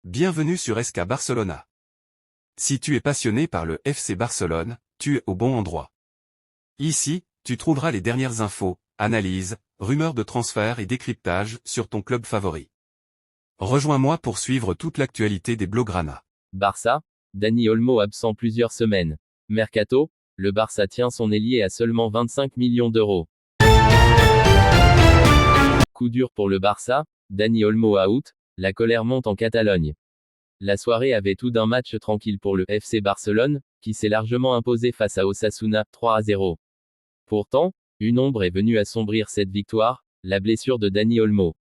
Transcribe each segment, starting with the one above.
Bienvenue sur SK Barcelona. Si tu es passionné par le FC Barcelone, tu es au bon endroit. Ici, tu trouveras les dernières infos, analyses, rumeurs de transferts et décryptages sur ton club favori. Rejoins-moi pour suivre toute l'actualité des Blaugrana. Barça, Dani Olmo absent plusieurs semaines. Mercato, le Barça tient son ailier à seulement 25 millions d'euros. Coup dur pour le Barça, Dani Olmo out, la colère monte en Catalogne. La soirée avait tout d'un match tranquille pour le FC Barcelone, qui s'est largement imposé face à Osasuna, 3-0. Pourtant, une ombre est venue assombrir cette victoire, la blessure de Dani Olmo.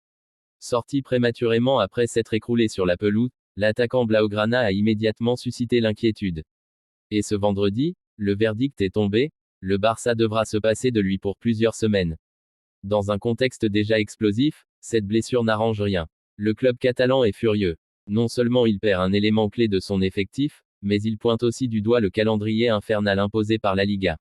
Sorti prématurément après s'être écroulé sur la pelouse, l'attaquant blaugrana a immédiatement suscité l'inquiétude. Et ce vendredi, le verdict est tombé, le Barça devra se passer de lui pour plusieurs semaines. Dans un contexte déjà explosif, cette blessure n'arrange rien. Le club catalan est furieux. Non seulement il perd un élément clé de son effectif, mais il pointe aussi du doigt le calendrier infernal imposé par la Liga.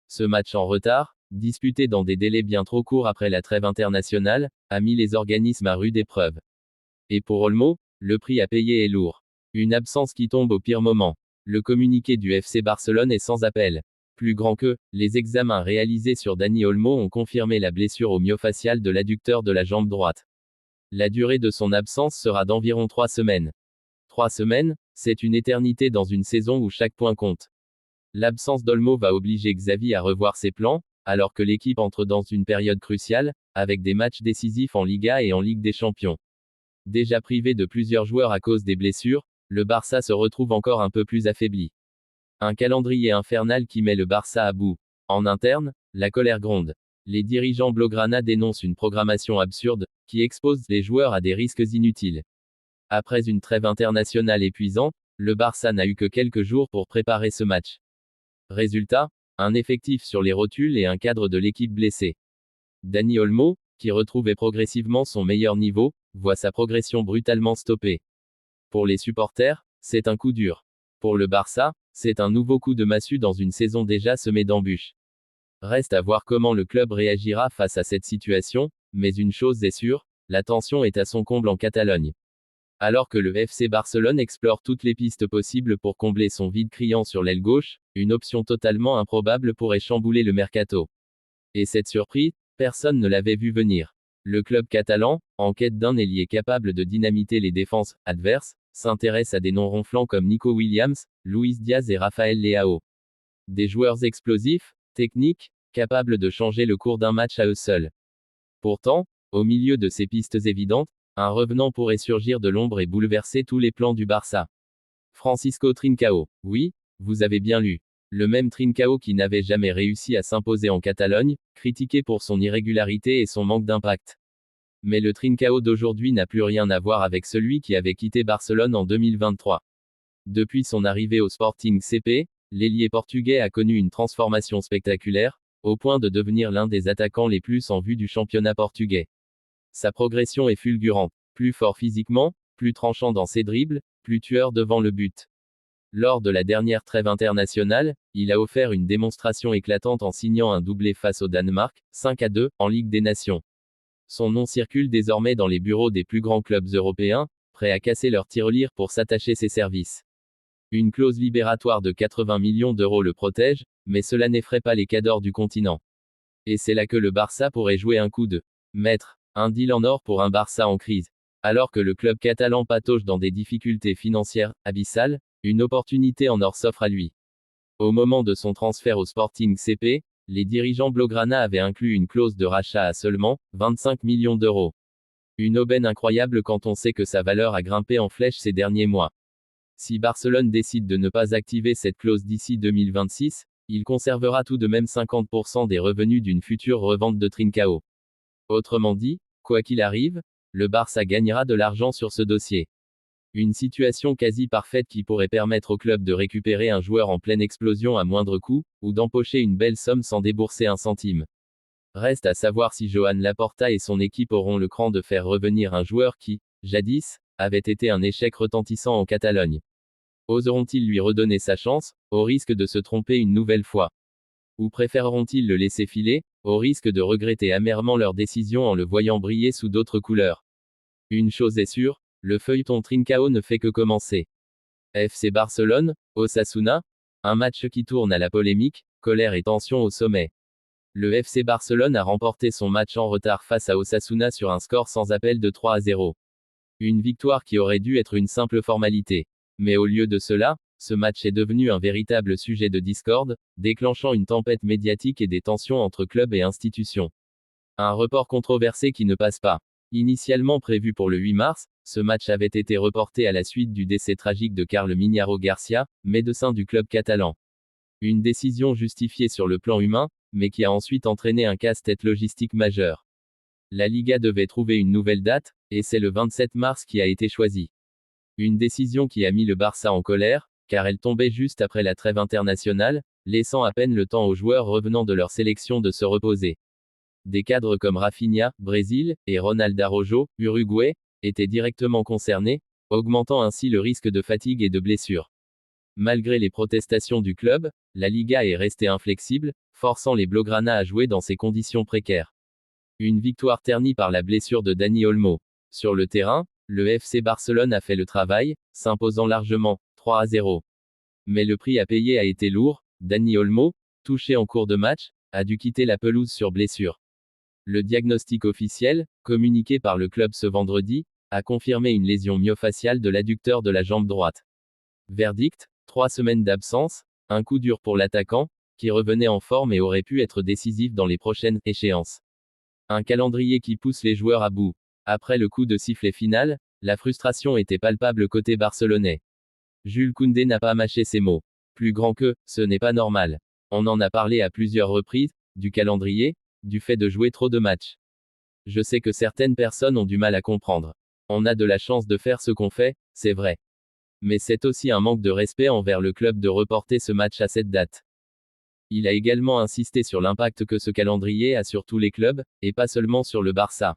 Ce match en retard, disputé dans des délais bien trop courts après la trêve internationale, a mis les organismes à rude épreuve. Et pour Olmo, le prix à payer est lourd. Une absence qui tombe au pire moment. Le communiqué du FC Barcelone est sans appel. Plus grand que, les examens réalisés sur Dani Olmo ont confirmé la blessure au myofacial de l'adducteur de la jambe droite. La durée de son absence sera d'environ 3 semaines. 3 semaines, c'est une éternité dans une saison où chaque point compte. L'absence d'Olmo va obliger Xavi à revoir ses plans, alors que l'équipe entre dans une période cruciale, avec des matchs décisifs en Liga et en Ligue des Champions. Déjà privé de plusieurs joueurs à cause des blessures, le Barça se retrouve encore un peu plus affaibli. Un calendrier infernal qui met le Barça à bout. En interne, la colère gronde. Les dirigeants blaugrana dénoncent une programmation absurde, qui expose les joueurs à des risques inutiles. Après une trêve internationale épuisante, le Barça n'a eu que quelques jours pour préparer ce match. Résultat, un effectif sur les rotules et un cadre de l'équipe blessé. Dani Olmo, qui retrouvait progressivement son meilleur niveau, voit sa progression brutalement stoppée. Pour les supporters, c'est un coup dur. Pour le Barça, c'est un nouveau coup de massue dans une saison déjà semée d'embûches. Reste à voir comment le club réagira face à cette situation, mais une chose est sûre, la tension est à son comble en Catalogne. Alors que le FC Barcelone explore toutes les pistes possibles pour combler son vide criant sur l'aile gauche, une option totalement improbable pourrait chambouler le mercato. Et cette surprise, personne ne l'avait vu venir. Le club catalan, en quête d'un ailier capable de dynamiter les défenses adverses, s'intéresse à des noms ronflants comme Nico Williams, Luis Diaz et Rafael Leao. Des joueurs explosifs, techniques, capables de changer le cours d'un match à eux seuls. Pourtant, au milieu de ces pistes évidentes, un revenant pourrait surgir de l'ombre et bouleverser tous les plans du Barça. Francisco Trincao. Oui, vous avez bien lu. Le même Trincao qui n'avait jamais réussi à s'imposer en Catalogne, critiqué pour son irrégularité et son manque d'impact. Mais le Trincao d'aujourd'hui n'a plus rien à voir avec celui qui avait quitté Barcelone en 2023. Depuis son arrivée au Sporting CP, l'ailier portugais a connu une transformation spectaculaire, au point de devenir l'un des attaquants les plus en vue du championnat portugais. Sa progression est fulgurante. Plus fort physiquement, plus tranchant dans ses dribbles, plus tueur devant le but. Lors de la dernière trêve internationale, il a offert une démonstration éclatante en signant un doublé face au Danemark, 5-2, en Ligue des Nations. Son nom circule désormais dans les bureaux des plus grands clubs européens, prêts à casser leur tirelire pour s'attacher ses services. Une clause libératoire de 80 millions d'euros le protège, mais cela n'effraie pas les cadors du continent. Et c'est là que le Barça pourrait jouer un coup de maître, un deal en or pour un Barça en crise. Alors que le club catalan patauge dans des difficultés financières abyssales, une opportunité en or s'offre à lui. Au moment de son transfert au Sporting CP, les dirigeants blaugrana avaient inclus une clause de rachat à seulement 25 millions d'euros. Une aubaine incroyable quand on sait que sa valeur a grimpé en flèche ces derniers mois. Si Barcelone décide de ne pas activer cette clause d'ici 2026, il conservera tout de même 50% des revenus d'une future revente de Trincao. Autrement dit, quoi qu'il arrive, le Barça gagnera de l'argent sur ce dossier. Une situation quasi parfaite qui pourrait permettre au club de récupérer un joueur en pleine explosion à moindre coût, ou d'empocher une belle somme sans débourser un centime. Reste à savoir si Joan Laporta et son équipe auront le cran de faire revenir un joueur qui, jadis, avait été un échec retentissant en Catalogne. Oseront-ils lui redonner sa chance, au risque de se tromper une nouvelle fois? Ou préféreront-ils le laisser filer, au risque de regretter amèrement leur décision en le voyant briller sous d'autres couleurs? Une chose est sûre, le feuilleton Trincao ne fait que commencer. FC Barcelone, Osasuna, un match qui tourne à la polémique, colère et tension au sommet. Le FC Barcelone a remporté son match en retard face à Osasuna sur un score sans appel de 3-0. Une victoire qui aurait dû être une simple formalité. Mais au lieu de cela, ce match est devenu un véritable sujet de discorde, déclenchant une tempête médiatique et des tensions entre clubs et institutions. Un report controversé qui ne passe pas. Initialement prévu pour le 8 mars, ce match avait été reporté à la suite du décès tragique de Carles Miñaro Garcia, médecin du club catalan. Une décision justifiée sur le plan humain, mais qui a ensuite entraîné un casse-tête logistique majeur. La Liga devait trouver une nouvelle date, et c'est le 27 mars qui a été choisi. Une décision qui a mis le Barça en colère, car elle tombait juste après la trêve internationale, laissant à peine le temps aux joueurs revenant de leur sélection de se reposer. Des cadres comme Rafinha, Brésil, et Ronald Araujo, Uruguay, étaient directement concernés, augmentant ainsi le risque de fatigue et de blessure. Malgré les protestations du club, la Liga est restée inflexible, forçant les Blaugrana à jouer dans ces conditions précaires. Une victoire ternie par la blessure de Dani Olmo. Sur le terrain, le FC Barcelone a fait le travail, s'imposant largement, 3-0. Mais le prix à payer a été lourd, Dani Olmo, touché en cours de match, a dû quitter la pelouse sur blessure. Le diagnostic officiel, communiqué par le club ce vendredi, a confirmé une lésion myofaciale de l'adducteur de la jambe droite. Verdict, 3 semaines d'absence, un coup dur pour l'attaquant, qui revenait en forme et aurait pu être décisif dans les prochaines échéances. Un calendrier qui pousse les joueurs à bout. Après le coup de sifflet final, la frustration était palpable côté barcelonais. Jules Koundé n'a pas mâché ses mots. Plus grand que, ce n'est pas normal. On en a parlé à plusieurs reprises, du calendrier, du fait de jouer trop de matchs. Je sais que certaines personnes ont du mal à comprendre. On a de la chance de faire ce qu'on fait, c'est vrai. Mais c'est aussi un manque de respect envers le club de reporter ce match à cette date. Il a également insisté sur l'impact que ce calendrier a sur tous les clubs, et pas seulement sur le Barça.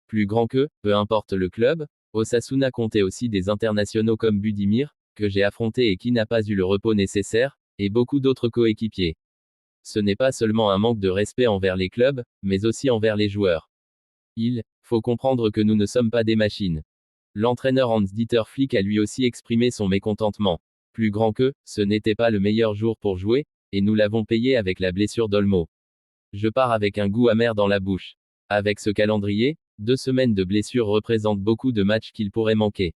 Plus grand que, peu importe le club, Osasuna comptait aussi des internationaux comme Budimir, que j'ai affronté et qui n'a pas eu le repos nécessaire, et beaucoup d'autres coéquipiers. Ce n'est pas seulement un manque de respect envers les clubs, mais aussi envers les joueurs. Il faut comprendre que nous ne sommes pas des machines. L'entraîneur Hans-Dieter Flick a lui aussi exprimé son mécontentement. Plus grand que, ce n'était pas le meilleur jour pour jouer, et nous l'avons payé avec la blessure d'Olmo. Je pars avec un goût amer dans la bouche. Avec ce calendrier, 2 semaines de blessure représentent beaucoup de matchs qu'il pourrait manquer.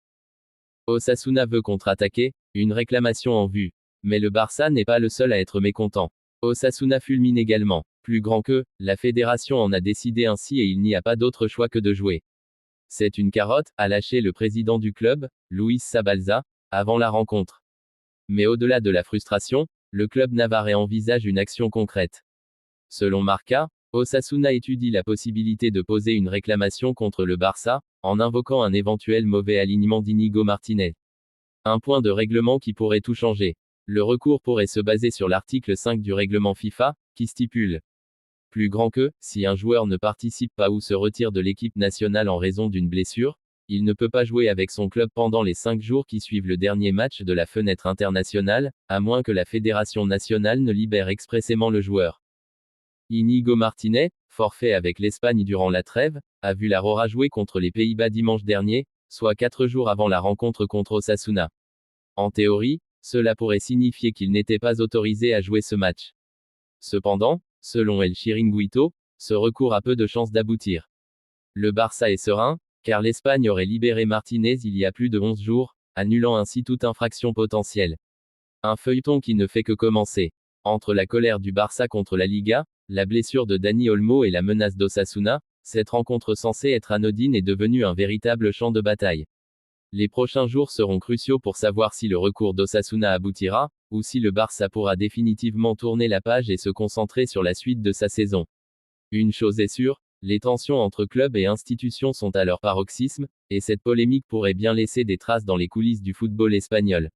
Osasuna veut contre-attaquer, une réclamation en vue. Mais le Barça n'est pas le seul à être mécontent. Osasuna fulmine également. Plus grand que, la fédération en a décidé ainsi et il n'y a pas d'autre choix que de jouer. C'est une carotte, a lâché le président du club, Luis Sabalza, avant la rencontre. Mais au-delà de la frustration, le club navarrais envisage une action concrète. Selon Marca, Osasuna étudie la possibilité de poser une réclamation contre le Barça, en invoquant un éventuel mauvais alignement d'Inigo Martinez. Un point de règlement qui pourrait tout changer. Le recours pourrait se baser sur l'article 5 du règlement FIFA, qui stipule. Plus grand que, si un joueur ne participe pas ou se retire de l'équipe nationale en raison d'une blessure, il ne peut pas jouer avec son club pendant les 5 jours qui suivent le dernier match de la fenêtre internationale, à moins que la fédération nationale ne libère expressément le joueur. Inigo Martinez, forfait avec l'Espagne durant la trêve, a vu la Rora jouer contre les Pays-Bas dimanche dernier, soit 4 jours avant la rencontre contre Osasuna. En théorie, cela pourrait signifier qu'il n'était pas autorisé à jouer ce match. Cependant, selon El Chiringuito, ce recours a peu de chances d'aboutir. Le Barça est serein, car l'Espagne aurait libéré Martinez il y a plus de 11 jours, annulant ainsi toute infraction potentielle. Un feuilleton qui ne fait que commencer. Entre la colère du Barça contre la Liga, la blessure de Dani Olmo et la menace d'Osasuna, cette rencontre censée être anodine est devenue un véritable champ de bataille. Les prochains jours seront cruciaux pour savoir si le recours d'Osasuna aboutira, ou si le Barça pourra définitivement tourner la page et se concentrer sur la suite de sa saison. Une chose est sûre, les tensions entre clubs et institutions sont à leur paroxysme, et cette polémique pourrait bien laisser des traces dans les coulisses du football espagnol.